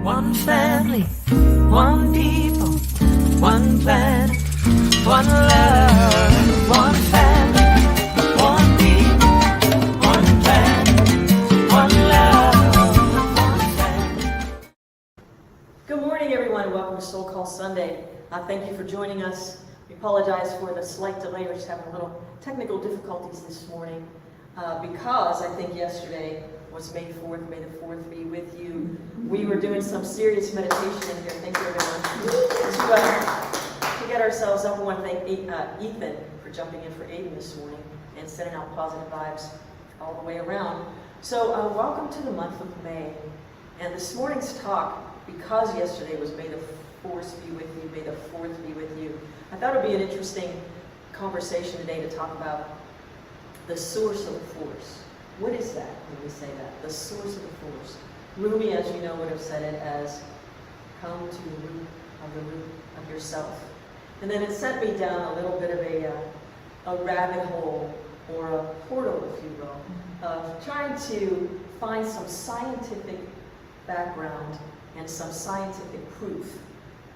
One family, one people, one planet, one love. One family, one people, one planet, one love. One family. Good morning, everyone. Welcome to SoulCall Sunday. Thank you for joining us. We apologize for the slight delay. We're just having a little technical difficulties this morning because I think yesterday was May 4th. May the 4th be with you. We were doing some serious meditation in here. Thank you, everyone. To get ourselves up, we want to thank Ethan for jumping in for Aiden this morning and sending out positive vibes all the way around. So welcome to the month of May. And this morning's talk, because yesterday was May the 4th be with you, May the 4th be with you, I thought it would be an interesting conversation today to talk about the source of the force. What is that when we say that? The source of the force. Rumi, as you know, would have said it as, come to the root of yourself. And then it sent me down a little bit of a rabbit hole, or a portal, if you will, of trying to find some scientific background and some scientific proof,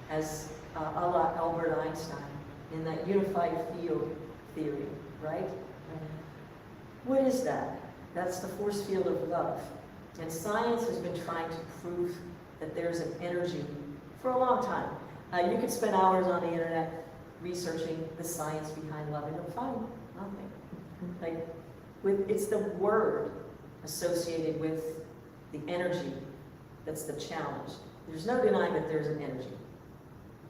as a la Albert Einstein, in that unified field theory, right? What is that? That's the force field of love. And science has been trying to prove that there's an energy for a long time. You could spend hours on the internet researching the science behind love and you'll find nothing. It's the word associated with the energy that's the challenge. There's no denying that there's an energy.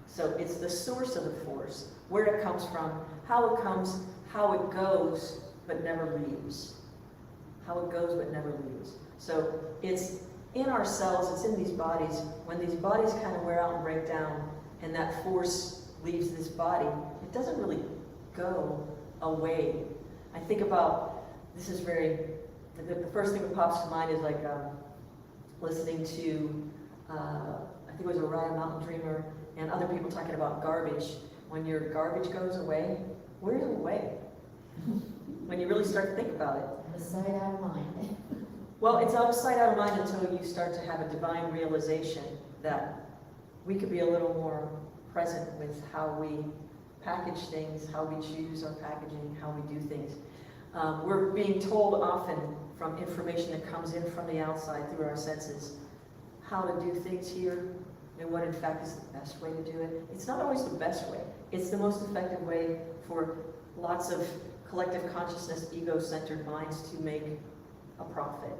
So it's the source of the force, where it comes from, how it comes, how it goes, but never leaves. How it goes, but never leaves. So it's in our cells, it's in these bodies. When these bodies kind of wear out and break down, and that force leaves this body, it doesn't really go away. I think about, this is very, the first thing that pops to mind is like listening to, I think it was Orion Mountain Dreamer, and other people talking about garbage. When your garbage goes away, where's it away? When you really start to think about it. Out of sight, out of mind. Well, it's out of sight, out of mind until you start to have a divine realization that we could be a little more present with how we package things, how we choose our packaging, how we do things. We're being told often from information that comes in from the outside through our senses how to do things here and what in fact is the best way to do it. It's not always the best way. It's the most effective way for lots of collective consciousness, ego-centered minds to make a profit.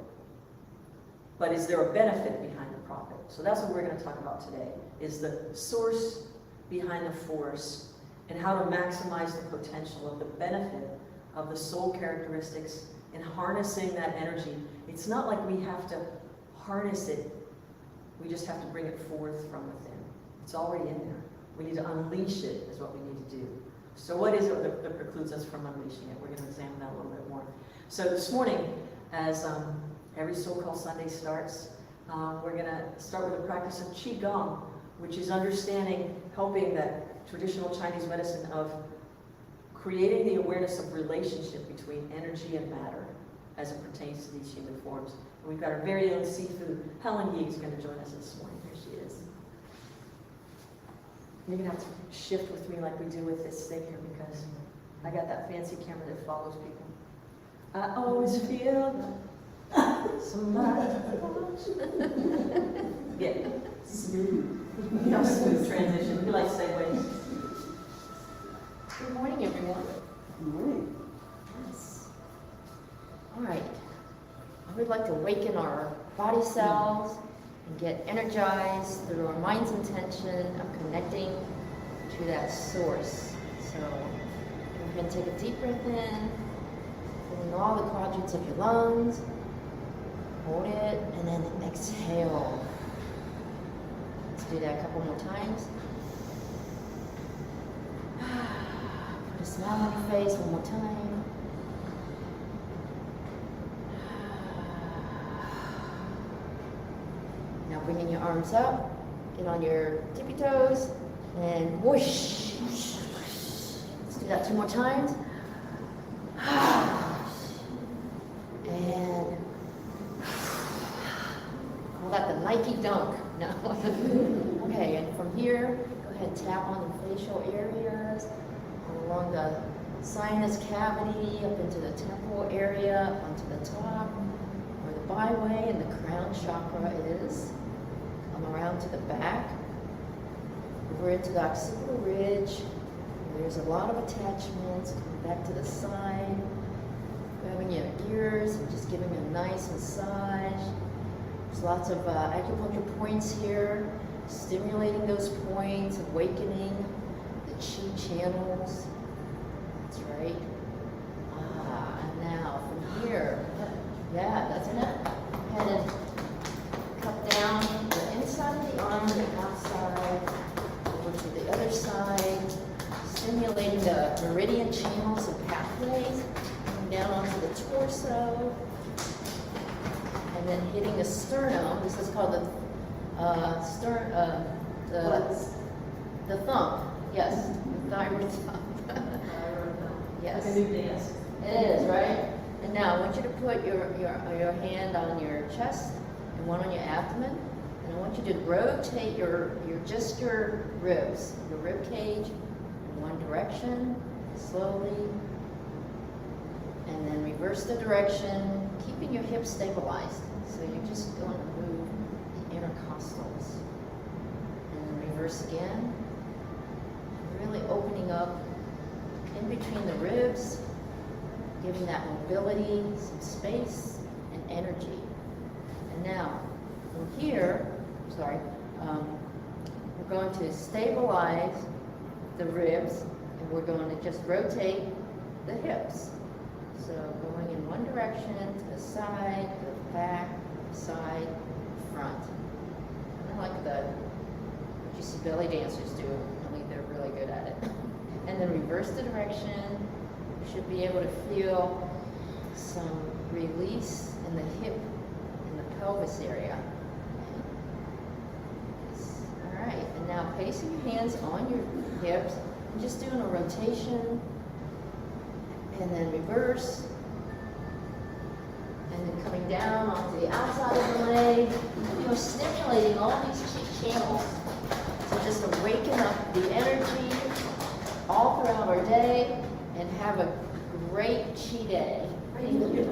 But is there a benefit behind the profit? So that's what we're going to talk about today, is the source behind the force and how to maximize the potential of the benefit of the soul characteristics and harnessing that energy. It's not like we have to harness it. We just have to bring it forth from within. It's already in there. We need to unleash it is what we need to do. So what is it that precludes us from unleashing it? We're going to examine that a little bit more. So this morning, as every SoulCall Sunday starts, we're going to start with a practice of Qigong, which is understanding, helping that traditional Chinese medicine of creating the awareness of relationship between energy and matter as it pertains to these human forms. And we've got our very own Sifu, Helen Yi, is going to join us this morning. Here she is. You're going to have to shift with me like we do with this thing here because I got that fancy camera that follows people. I always feel somebody yeah. Smooth. You know, smooth transition. We like segues. Good morning, everyone. Good morning. Yes. All right. I would like to awaken our body cells and get energized through our mind's intention of connecting to that source. So go ahead and take a deep breath in, filling all the quadrants of your lungs. Hold it, and then exhale. Let's do that a couple more times. Put a smile on your face one more time. Now bringing your arms up, get on your tippy toes, and whoosh. Let's do that 2 more times. And call that the night Nike Dunk. No. Okay, and from here, go ahead and tap on the facial areas, along the sinus cavity, up into the temporal area, onto the top, where the byway and the crown chakra is. Come around to the back, over into the occipital ridge. There's a lot of attachments. Come back to the side, grabbing your ears and just giving a nice massage. There's lots of acupuncture points here, stimulating those points, awakening the chi channels. That's right. And now from here, yeah, that's it. And cup down the inside of the arm, the outside, over to the other side, stimulating the meridian channels and pathways, coming down onto the torso, and then hitting the sternum. This is called the thumb. Yes, the thyroid thumb. Yes. Like a new dance. It is, right? And now I want you to put your hand on your chest and one on your abdomen. And I want you to rotate your ribs, your rib cage in one direction, slowly. And then reverse the direction, keeping your hips stabilized. So you're just going to move the intercostals. And then reverse again. Really opening up in between the ribs, giving that mobility, some space, and energy. And now, from here, we're going to stabilize the ribs, and we're going to just rotate the hips. So going in one direction, to the side, to the back, side, front. Kind of like what you see belly dancers do, only they're really good at it. And then reverse the direction. You should be able to feel some release in the hip and the pelvis area. All right, and now placing your hands on your hips, and just doing a rotation, and then reverse, and then coming down onto the outside of the leg. You're stimulating all these chi channels. So just awaken up the energy all throughout our day and have a great chi day. Thank you.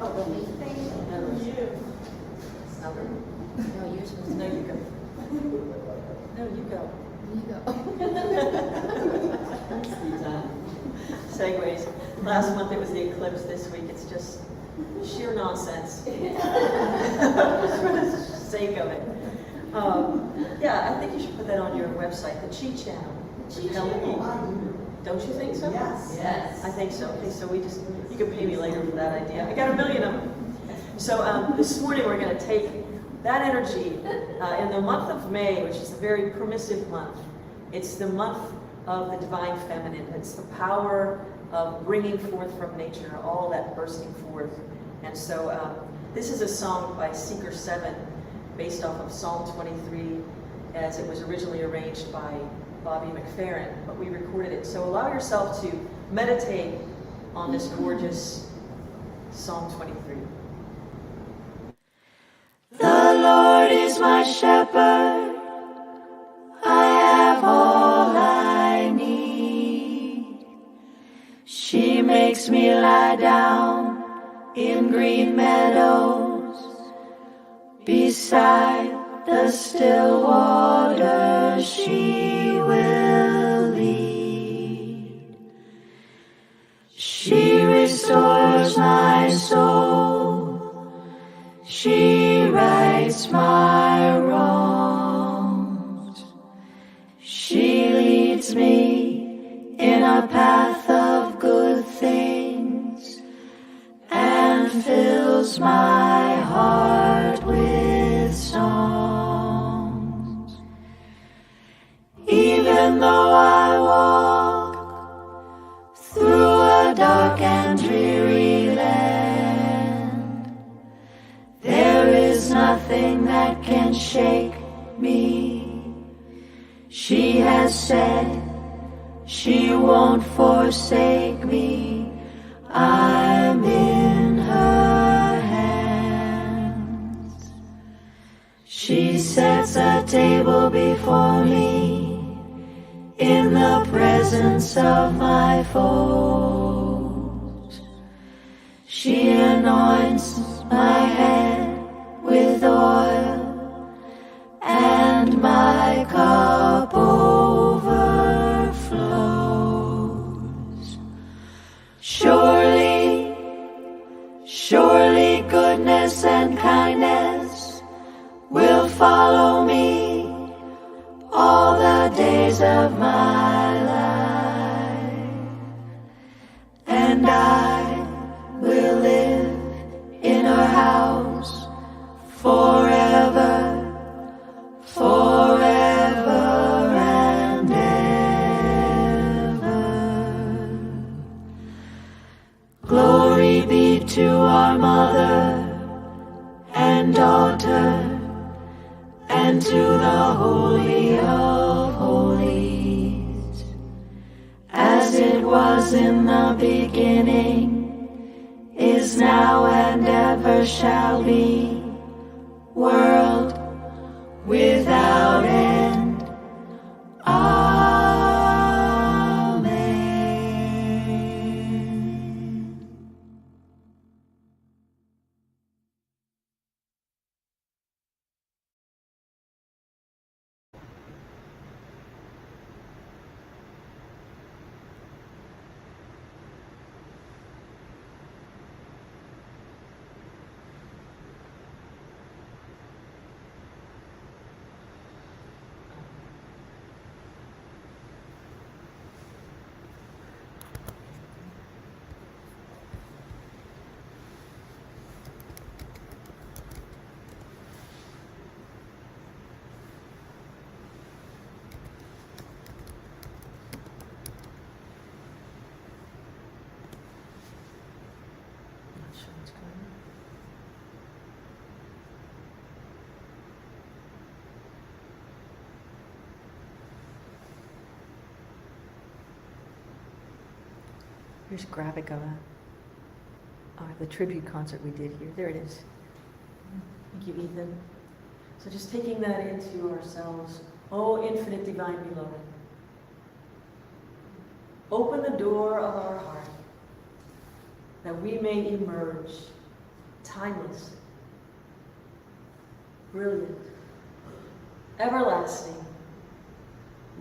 Oh, the meat thing? No, you. Stubborn? No, you're supposed to. No, you go. No, you go. You go. Segues. Last month it was the eclipse. This week it's just sheer nonsense. For the sake of it. Yeah, I think you should put that on your website, the Chi Channel. Chi Channel. Don't you think so? Yes. Yes. I think so. Okay, so you can pay me later for that idea. I got a million of them. So this morning we're going to take that energy in the month of May, which is a very permissive month. It's the month of the divine feminine. It's the power of bringing forth from nature all that bursting forth. And so this is a song by Seeker 7 based off of Psalm 23 as it was originally arranged by Bobby McFerrin, but we recorded it. So allow yourself to meditate on this gorgeous Psalm 23. The Lord is my shepherd, I have all I need. She makes me lie down in green meadows, beside the still waters she will lead. She restores my soul, she rights my wrongs. She leads me in a path of good things and fills my heart with songs. Even though I walk through a dark and dreary land, there is nothing that can shake me. She has said she won't forsake me. I'm in her hands. She sets a table before me in the presence of my foes. She anoints my head with oil, and my cup overflows. Surely, surely goodness and kindness will follow me all the days of my life, and I will live in her house forever, forever and ever. Glory be to our mother and daughter and to the Holy of Holies, as it was in the beginning, is now and ever shall be, world without end. Amen. Not sure what's going on. Here's a graphic of the tribute concert we did here. There it is. Thank you, Ethan. So just taking that into ourselves. Oh, infinite divine beloved. Open the door of our heart that we may emerge timeless, brilliant, everlasting,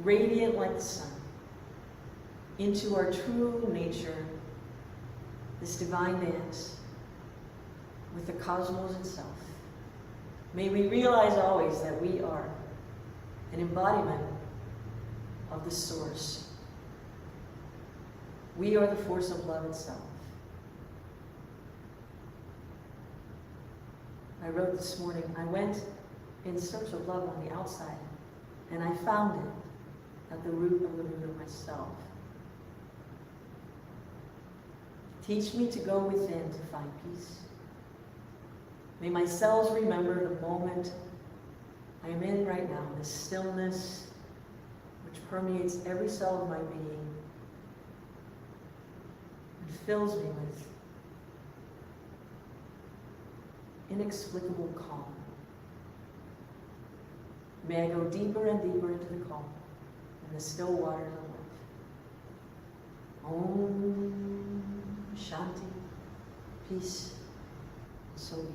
radiant like the sun, into our true nature, this divine dance with the cosmos itself. May we realize always that we are an embodiment of the source. We are the force of love itself. I wrote this morning, I went in search of love on the outside, and I found it at the root of myself. Teach me to go within to find peace. May my cells remember the moment I am in right now, this stillness which permeates every cell of my being and fills me with inexplicable calm. May I go deeper and deeper into the calm in the still waters of life. Om Shanti, peace, so be it.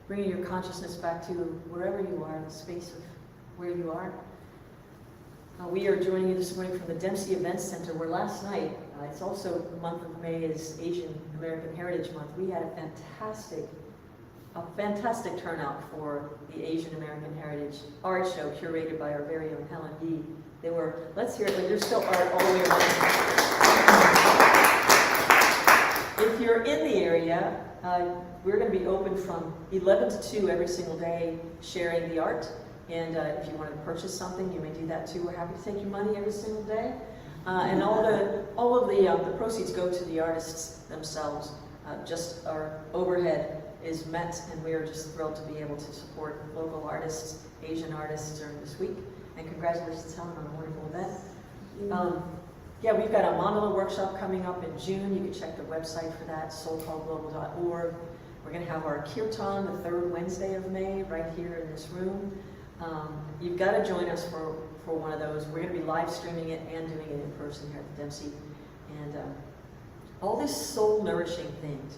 Bringing your consciousness back to wherever you are, the space of where you are. We are joining you this morning from the Dempsey Events Center, where last night, it's also the month of May is Asian American Heritage Month. We had a fantastic turnout for the Asian American Heritage Art Show, curated by our very own Helen Yee. They were, let's hear it, there's still art all the way around. If you're in the area, we're going to be open from 11 to 2 every single day, sharing the art. And if you want to purchase something, you may do that too. We're happy to take your money every single day. And all of the proceeds go to the artists themselves. Just our overhead is met, and we are just thrilled to be able to support local artists, Asian artists during this week. And congratulations, Helen, on a wonderful event. Yeah, we've got a mandala workshop coming up in June. You can check the website for that, soulcallglobal.org. We're going to have our Kirtan the third Wednesday of May right here in this room. You've got to join us for one of those. We're going to be live streaming it and doing it in person here at the Dempsey. And all these soul nourishing things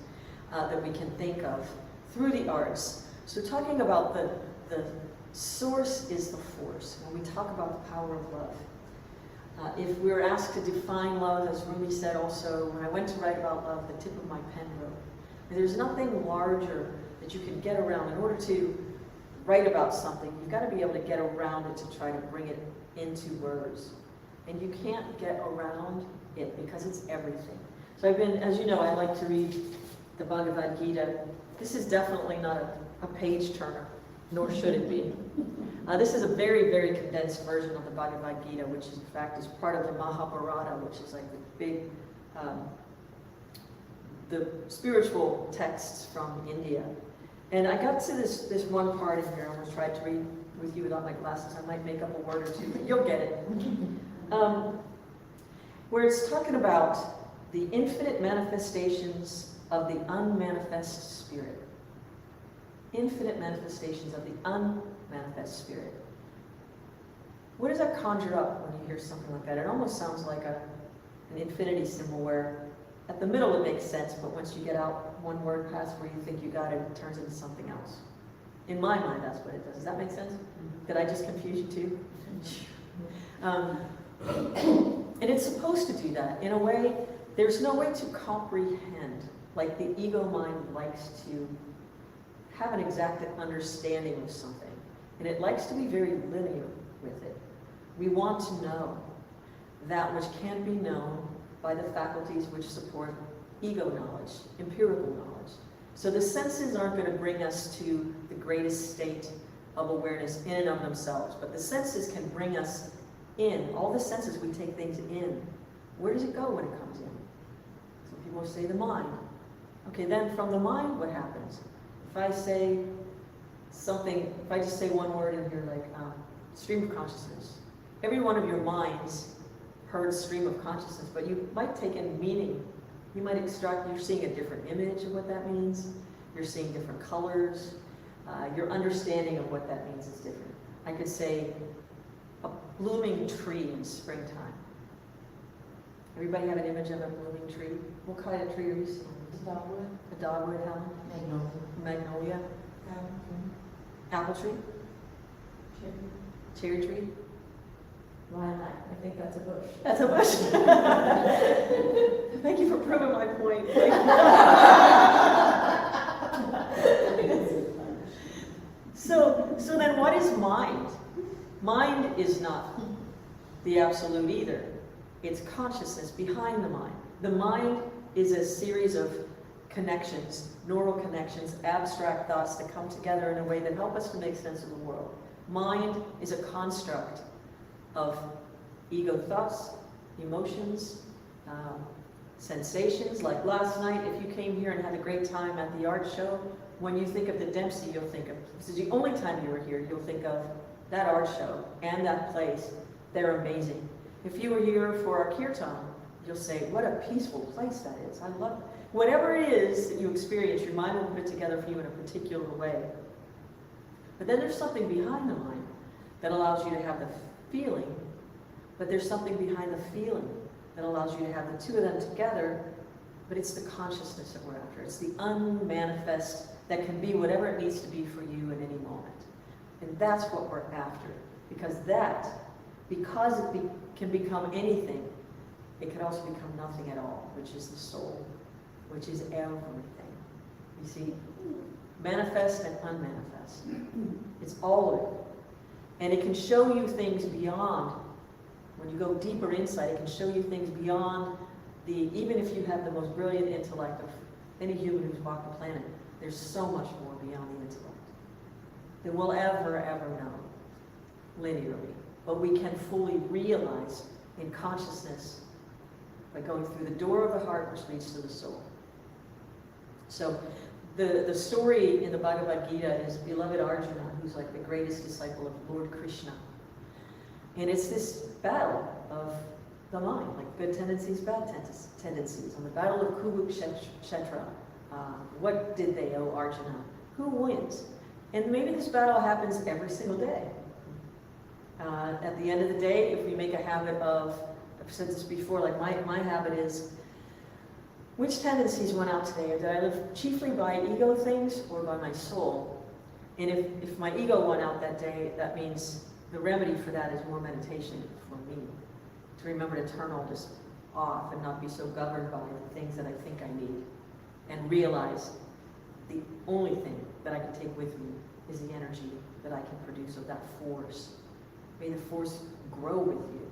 that we can think of through the arts. So talking about the source is the force. When we talk about the power of love. If we're asked to define love, as Rumi said also, when I went to write about love, the tip of my pen wrote. There's nothing larger that you can get around. In order to write about something, you've got to be able to get around it to try to bring it into words. And you can't get around it because it's everything. So I've been, as you know, I like to read the Bhagavad Gita. This is definitely not a page turner, nor should it be. This is a very, very condensed version of the Bhagavad Gita, which in fact is part of the Mahabharata, which is like the big, the spiritual texts from India. And I got to this one part in here. I'm going to try to read with you without my glasses. I might make up a word or two, but you'll get it. Where it's talking about the infinite manifestations of the unmanifest spirit. Infinite manifestations of the unmanifest spirit. What does that conjure up when you hear something like that? It almost sounds like an infinity symbol where at the middle it makes sense, but once you get out one word past where you think you got it, it turns into something else. In my mind, that's what it does. Does that make sense? Did I just confuse you too? And it's supposed to do that. In a way, there's no way to comprehend, like the ego mind likes to have an exact understanding of something. And it likes to be very linear with it. We want to know that which can be known by the faculties which support ego knowledge, empirical knowledge. So the senses aren't going to bring us to the greatest state of awareness in and of themselves, but the senses can bring us in. All the senses, we take things in. Where does it go when it comes in? Some people say the mind. Okay, then from the mind, what happens? If I say something, if I just say one word in here like stream of consciousness, every one of your minds heard stream of consciousness, but you might take in meaning. You might extract, you're seeing a different image of what that means. You're seeing different colors. Your understanding of what that means is different. I could say a blooming tree in springtime. Everybody have an image of a blooming tree? What kind of tree are you seeing? A dogwood. A dogwood, Helen? Magnolia. Magnolia? Apple tree? Cherry tree? Lilac. I think that's a bush. That's a bush. Thank you for proving my point. So then what is mind? Mind is not the absolute either. It's consciousness behind the mind. The mind is a series of connections, neural connections, abstract thoughts that come together in a way that help us to make sense of the world. Mind is a construct of ego thoughts, emotions, sensations. Like last night, if you came here and had a great time at the art show, when you think of the Dempsey, you'll think of, this is the only time you were here, you'll think of that art show and that place. They're amazing. If you were here for our kirtan, you'll say, what a peaceful place that is. I love it. Whatever it is that you experience, your mind will put it together for you in a particular way. But then there's something behind the mind that allows you to have the feeling, but there's something behind the feeling that allows you to have the two of them together, but it's the consciousness that we're after. It's the unmanifest that can be whatever it needs to be for you at any moment. And that's what we're after. Because that, because it can become anything, it can also become nothing at all, which is the soul, which is everything. You see, manifest and unmanifest. It's all of it. And it can show you things beyond. When you go deeper insight, it can show you things beyond even if you have the most brilliant intellect of any human who's walked the planet, there's so much more beyond the intellect than we'll ever know linearly. But we can fully realize in consciousness by going through the door of the heart, which leads to the soul. So the story in the Bhagavad Gita is beloved Arjuna, who's like the greatest disciple of Lord Krishna. And it's this battle of the mind, like good tendencies, bad tendencies, on the battle of Kurukshetra, What did they owe Arjuna? Who wins? And maybe this battle happens every single day. At the end of the day, if we make a habit of, I've said this before, like my habit is, which tendencies went out today? Did I live chiefly by ego things or by my soul? And if my ego went out that day, that means the remedy for that is more meditation for me. To remember to turn all this off and not be so governed by the things that I think I need. And realize the only thing that I can take with me is the energy that I can produce of that force. May the force grow with you.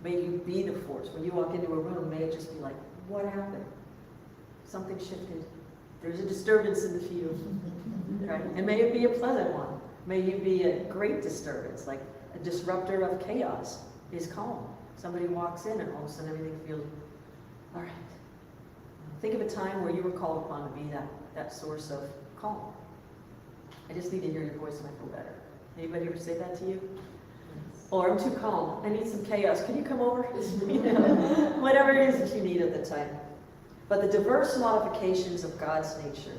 May you be the force. When you walk into a room, may it just be like, what happened? Something shifted. There's a disturbance in the field, right? And may it be a pleasant one. May you be a great disturbance, like a disruptor of chaos is calm. Somebody walks in and all of a sudden everything feels, all right. Think of a time where you were called upon to be that source of calm. I just need to hear your voice and I feel better. Anybody ever say that to you? Or I'm too calm, I need some chaos, can you come over? You know, whatever it is that you need at the time. But the diverse modifications of God's nature,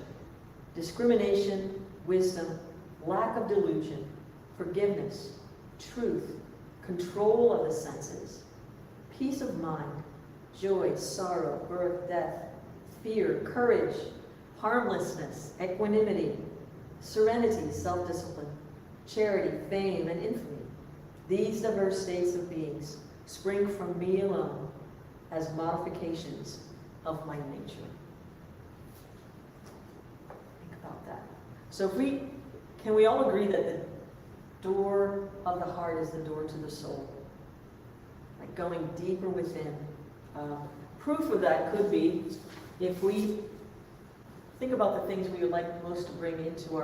discrimination, wisdom, lack of delusion, forgiveness, truth, control of the senses, peace of mind, joy, sorrow, birth, death, fear, courage, harmlessness, equanimity, serenity, self-discipline, charity, fame, and infamy. These diverse states of beings spring from me alone as modifications of my nature. Think about that. So can we all agree that the door of the heart is the door to the soul? Like going deeper within. Proof of that could be if we think about the things we would like most to bring into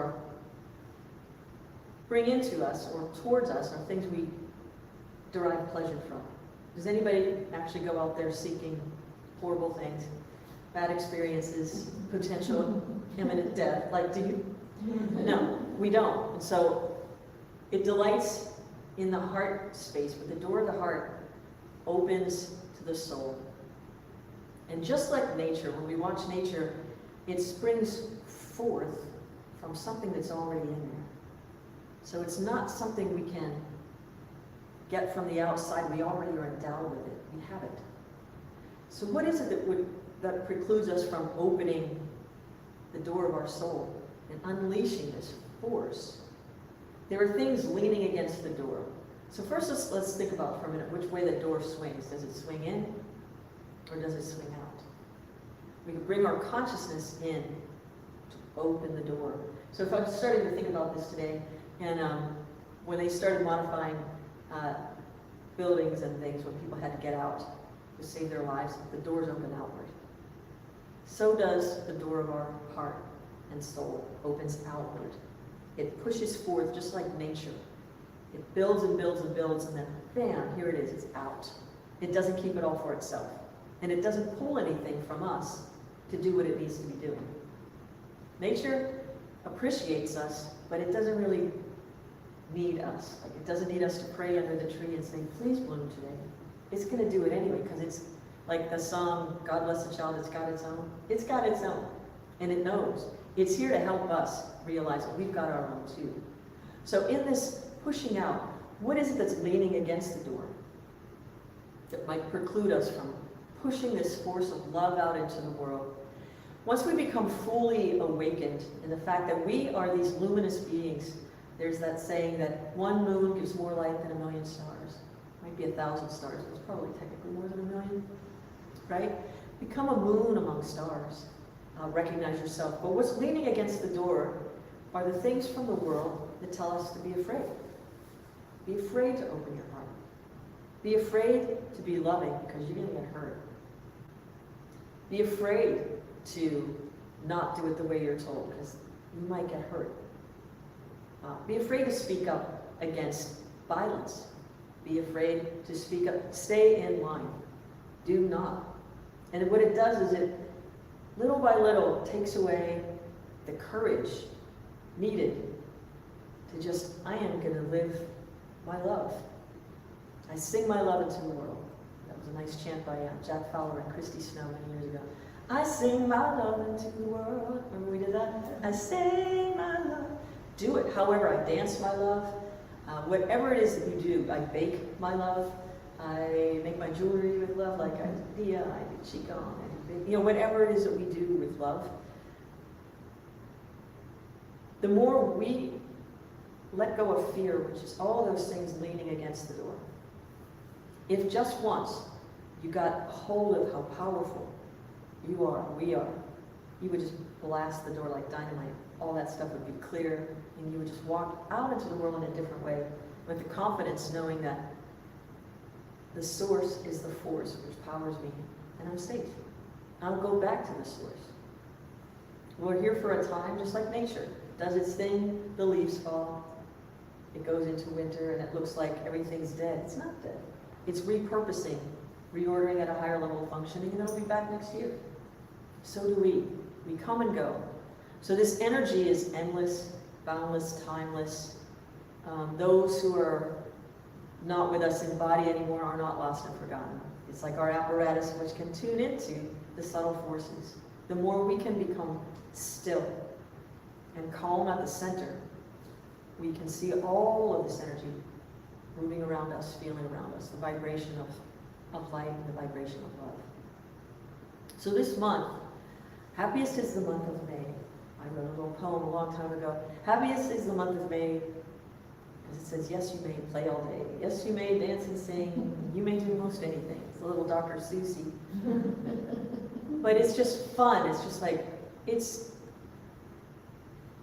us or towards us, or things we derive pleasure from. Does anybody actually go out there seeking horrible things, bad experiences, potential imminent death? Like, do you? No, we don't. And so it delights in the heart space, but the door of the heart opens to the soul. And just like nature, when we watch nature, it springs forth from something that's already in there. So it's not something we can get from the outside. We already are endowed with it. We have it. So what is it that precludes us from opening the door of our soul and unleashing this force? There are things leaning against the door. So first let's think about for a minute which way the door swings. Does it swing in or does it swing out? We can bring our consciousness in to open the door. So if I'm starting to think about this today, and when they started modifying buildings and things, when people had to get out to save their lives, the doors open outward. So does the door of our heart and soul opens outward. It pushes forth just like nature. It builds and builds and builds, and then bam, here it is, it's out. It doesn't keep it all for itself. And it doesn't pull anything from us to do what it needs to be doing. Nature appreciates us, but it doesn't really need us. Like, it doesn't need us to pray under the tree and say, please bloom today. It's going to do it anyway, because it's like the song, God bless the child, it's got its own. It's got its own, and it knows. It's here to help us realize that we've got our own too. So in this pushing out, what is it that's leaning against the door that might preclude us from pushing this force of love out into the world? Once we become fully awakened in the fact that we are these luminous beings, there's that saying that one moon gives more light than 1,000,000 stars. Might be 1,000 stars, but it's probably technically more than 1,000,000, right? Become a moon among stars. Recognize yourself. But what's leaning against the door are the things from the world that tell us to be afraid. Be afraid to open your heart. Be afraid to be loving because you're going to get hurt. Be afraid to not do it the way you're told because you might get hurt. Be afraid to speak up against violence. Be afraid to speak up. Stay in line. Do not. And what it does is it, little by little, takes away the courage needed to just, I am going to live my love. I sing my love into the world. That was a nice chant by Jack Fowler and Christy Snow many years ago. I sing my love into the world. Remember we did that? I sing my love. Do it. However, I dance my love. Whatever it is that you do, I bake my love. I make my jewelry with love, like I do Dia, I do Qigong, whatever it is that we do with love. The more we let go of fear, which is all those things leaning against the door. If just once you got a hold of how powerful you are, we are, you would just blast the door like dynamite. All that stuff would be clear, and you would just walk out into the world in a different way with the confidence knowing that the source is the force which powers me, and I'm safe. I'll go back to the source. We're here for a time, just like nature. Does its thing, the leaves fall. It goes into winter, and it looks like everything's dead. It's not dead. It's repurposing, reordering at a higher level of functioning, and it'll be back next year. So do we. We come and go. So this energy is endless, boundless, timeless. Those who are not with us in body anymore are not lost and forgotten. It's like our apparatus which can tune into the subtle forces. The more we can become still and calm at the center, we can see all of this energy moving around us, feeling around us, the vibration of light and the vibration of love. So this month, happiest is the month of May. I wrote a little poem a long time ago. Happiest is the month of May, because it says, yes, you may play all day. Yes, you may dance and sing. You may do most anything. It's a little Dr. Seussy. But it's just fun. It's just like, it's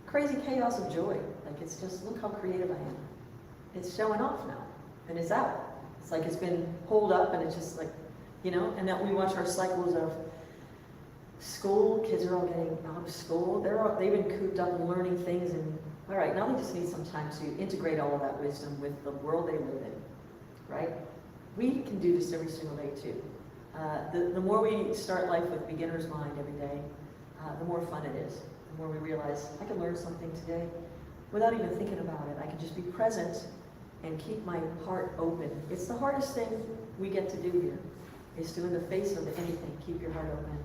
crazy chaos of joy. Like, it's just, look how creative I am. It's showing off now, and it's out. It's like it's been pulled up, and it's just like, and that we watch our cycles of school. Kids are all getting out of school. They've been cooped up and learning things, and all right, now they just need some time to integrate all of that wisdom with the world they live in, right? We can do this every single day too. The more we start life with beginner's mind every day, the more fun it is. The more we realize, I can learn something today without even thinking about it. I can just be present and keep my heart open. It's the hardest thing we get to do here, is to, in the face of anything, keep your heart open.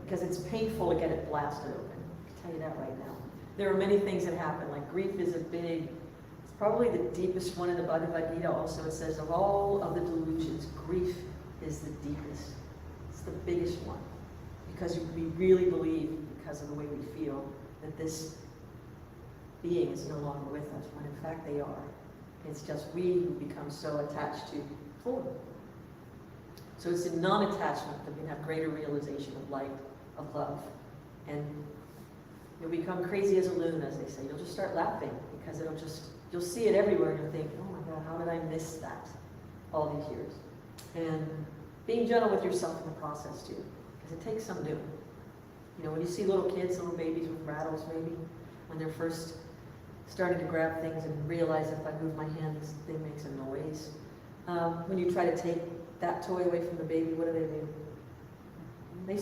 Because it's painful to get it blasted open. I can tell you that right now. There are many things that happen, like grief is it's probably the deepest one in the Bhagavad Gita. Also, it says, of all of the delusions, grief is the deepest. It's the biggest one. Because we really believe, because of the way we feel, that this being is no longer with us, when in fact they are. It's just we who become so attached to form. So it's in non-attachment that we have greater realization of light, of love. And you'll become crazy as a loon, as they say. You'll just start laughing, because you'll see it everywhere, and you'll think, oh my God, how did I miss that all these years? And being gentle with yourself in the process too, because it takes some doing. When you see little kids, little babies with rattles maybe, when they're first starting to grab things and realize if I move my hand, this thing makes a noise. When you try to take that toy away from the baby, what do? They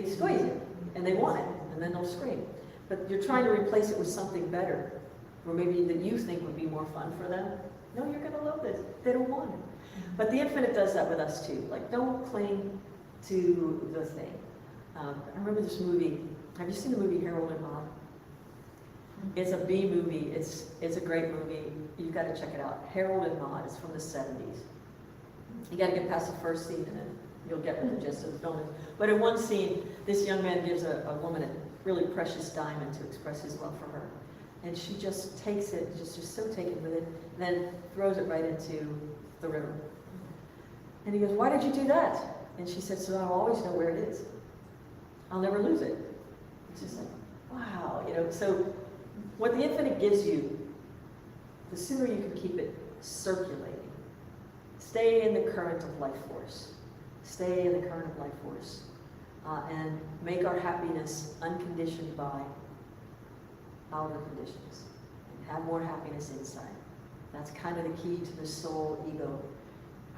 squeeze it, and they want it, and then they'll scream. But you're trying to replace it with something better, or maybe that you think would be more fun for them. No, you're going to love this. They don't want it. But the infinite does that with us too. Like, don't cling to the thing. I remember this movie. Have you seen the movie Harold and Maude? It's a B movie. It's a great movie. You've got to check it out. Harold and Maude. It's from the 70s. You got to get past the first scene, and then you'll get what the gist of the film is. But in one scene, this young man gives a woman a really precious diamond to express his love for her. And she just takes it, just so taken with it, and then throws it right into the river. And he goes, why did you do that? And she said, so I'll always know where it is. I'll never lose it. It's just like, wow, So what the infinite gives you, the sooner you can keep it circulating. Stay in the current of life force. Stay in the current of life force. And make our happiness unconditioned by outer conditions. And have more happiness inside. That's kind of the key to the soul ego.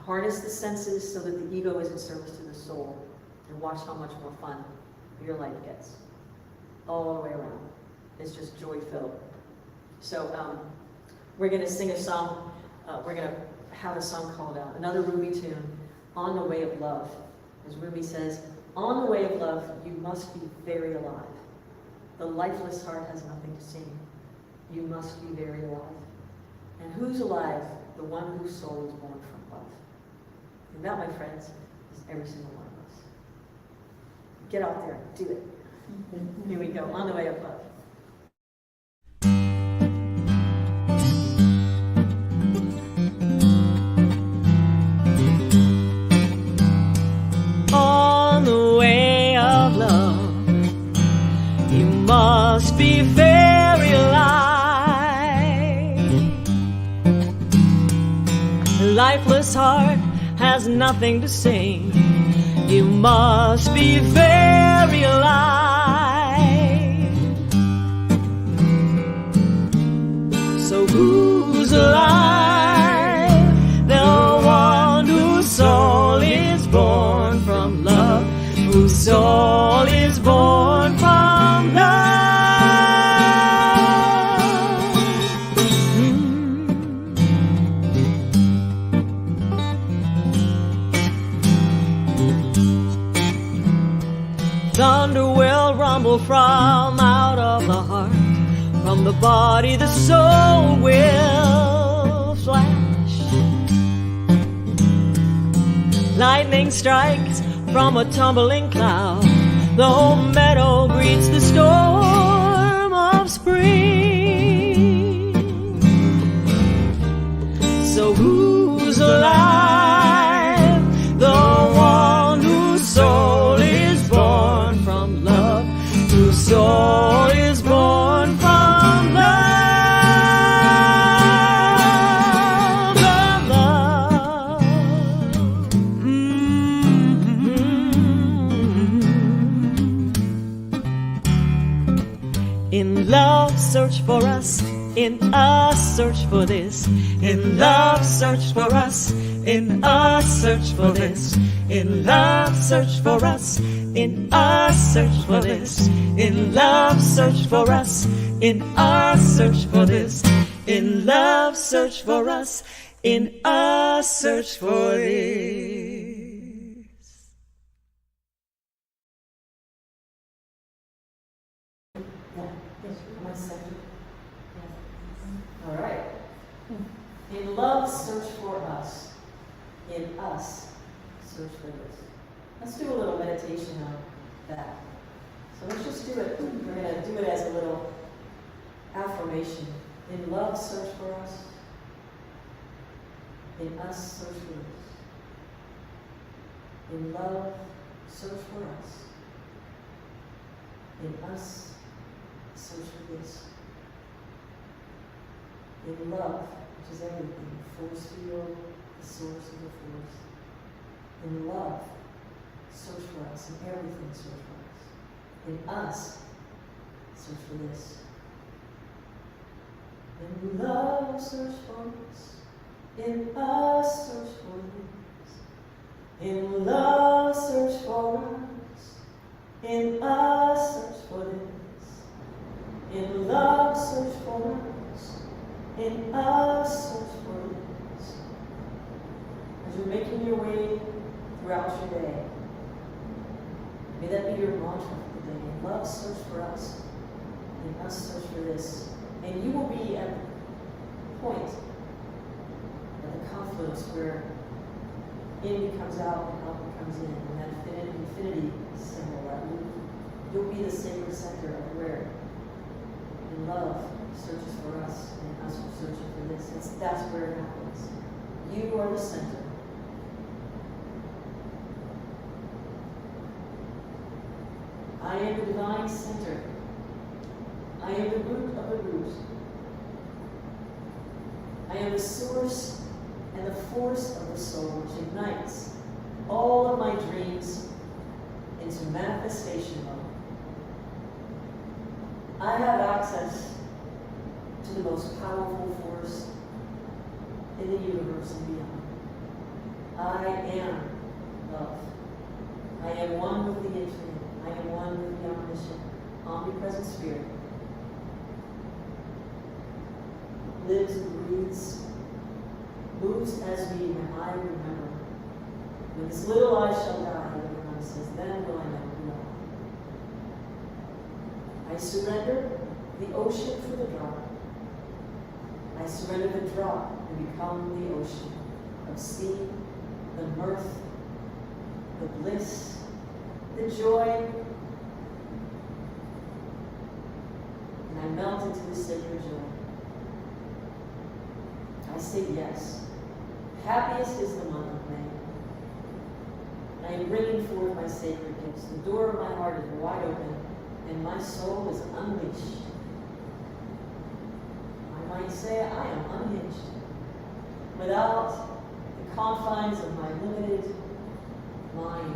Harness the senses so that the ego is in service to the soul. And watch how much more fun your life gets. All the way around. It's just joy-filled. So we're going to sing a song. We're going to have a song called Another Rumi tune, On the Way of Love. As Rumi says, On the way of love, you must be very alive. The lifeless heart has nothing to sing. You must be very alive. And who's alive? The one whose soul is born from love. And that, my friends, is every single one of us. Get out there, do it. Here we go, on the way of love. On the way of love, you must be very alive. A lifeless heart has nothing to sing. You must be very alive. So who's alive? The one whose soul is born from love, whose soul is born from love. Thunder will rumble from out of the heart. From the body the soul will flash. Lightning strikes from a tumbling cloud. The whole meadow greets the storm of spring. So who's alive? The one whose soul is born from love, whose soul is born from love, from love. In love, search for us. In us, search for this. In love, search for us. In us, search for this. In love, search for us. In us, search for this. In love, search for us. In us, search for this. In love, search for us. In us, search for this. All right. In love, search for us. In us, search for this. Let's do a little meditation on that. So let's just do it. We're going to do it as a little affirmation. In love, search for us. In us, search for this. In love, search for us. In us, search for this. In love, which is everything, force field, the source of the force. In love, search for us, and everything search for us. In us, search for this. In love, search for us. In us, search for this. In love, search for us. In us, search for this. In love, search for us. In us, search for this. As you're making your way throughout your day, may that be your mantra for the day. In love, search for us. In us, search for this. And you will be at the point, at the confluence where in becomes out and out becomes in. And that infinity symbol, that you'll be the sacred center of where in love searches for us, and us are searching for this. That's where it happens. You are the center. I am the divine center. I am the root of the root. I am the source and the force of the soul which ignites all of my dreams into manifestation mode. I have access to the most powerful force in the universe and beyond. I am love. I am one with the infinite. I am one with the omniscient, omnipresent spirit. Lives and breathes, moves as me when I remember. When this little I shall die, when I'm says, then will I know who I am. I surrender the ocean for the drop. I surrender the drop and become the ocean of sea, the mirth, the bliss, the joy. And I melt into the sacred joy. I say yes. Happiest is the month of May. I am bringing forth my sacred gifts. The door of my heart is wide open, and my soul is unleashed. I might say I am unhinged, without the confines of my limited mind.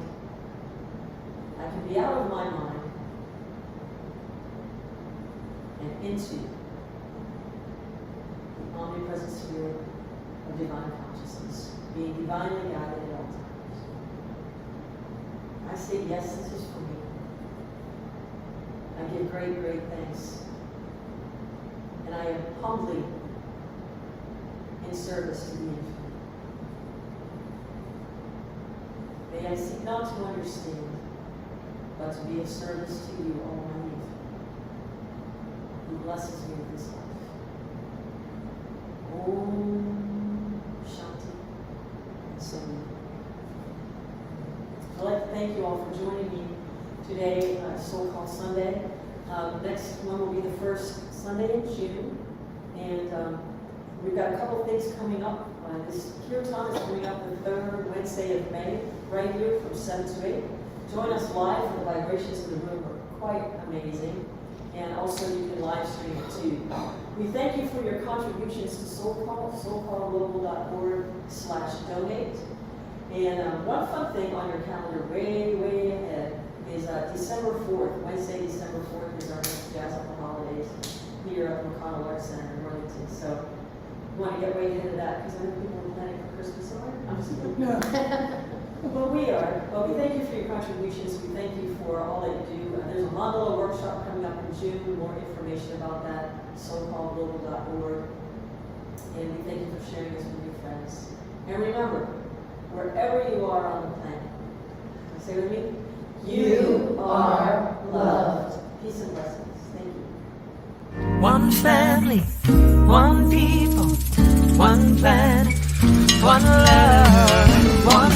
I can be out of my mind and into the omnipresent spirit of divine consciousness, being divinely guided at all times. I say, yes, this is for me. I give great, great thanks. And I am humbly in service to the infinite. May I seek not to understand, but to be of service to you, Almighty, who blesses me with this life. Om Shanti and so on. I'd like to thank you all for joining me today, SoulCall Sunday. Next one will be the first Sunday in June, and we've got a couple of things coming up. This Kirtan is coming up the third Wednesday of May, right here from 7 to 8. Join us live, for the vibrations in the room are quite amazing, and also you can live stream it too. We thank you for your contributions to SoulCall, soulcallglobal.org/donate. And one fun thing on your calendar way, way ahead is December 4th, Wednesday, December 4th is our next Jazz Up the Holidays here at McConnell Arts Center in Worthington. So you want to get way ahead of that because other people are planning for Christmas already? I'm just kidding. Well, we are. Well, we thank you for your contributions. We thank you for all that you do. There's a mandala workshop coming up in June. More information about that, soulcallglobal.org. And we thank you for sharing this with your friends. And remember, wherever you are on the planet, say with me, you are loved. Peace and blessings. Thank you. One family, one people, one planet, one love, one